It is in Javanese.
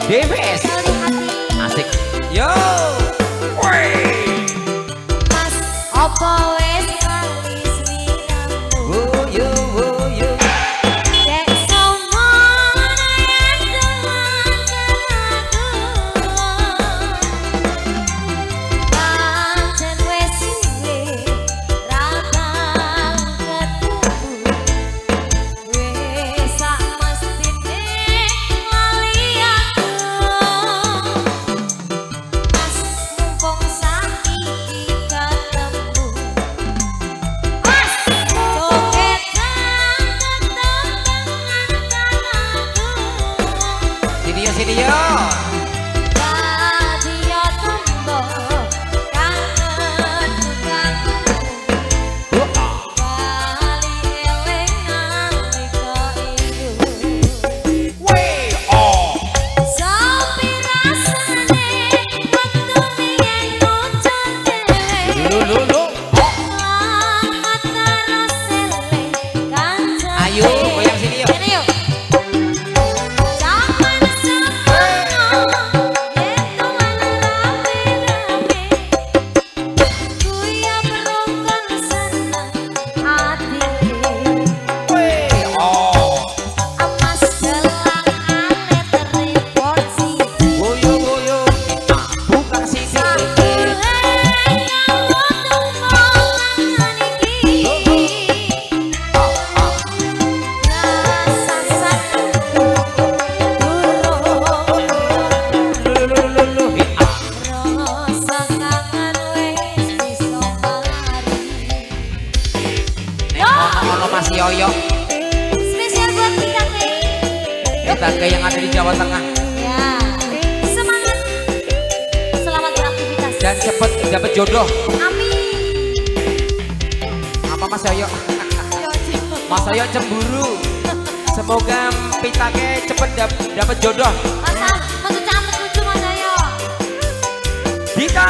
Dewes asik yo Mas opo wes kalis miramu yo dek somon yen pancen wes suwe ra bakal ketemu wes sak mestine lali aku Mas mumpung saiki ketemu Mas jogetan tetep sini yo dadi yo tombo kangen bukanmu bali eling nalika iku Sopi rasane wektu biyen muncul dhewe ayo goyang sini yo Zaman semono yen tuan rame-rame kuya berukun seneng atine Amas gelang anet repot siji goyo buka sini Mas Yoyo spesial buat kita yang ada di Jawa Tengah ya semangat selamat beraktivitas dan cepet dapat jodoh amin apa Mas Yoyo Mas Yoyo cemburu semoga pitake cepet dapat jodoh masa menuju Mas Ayo Dita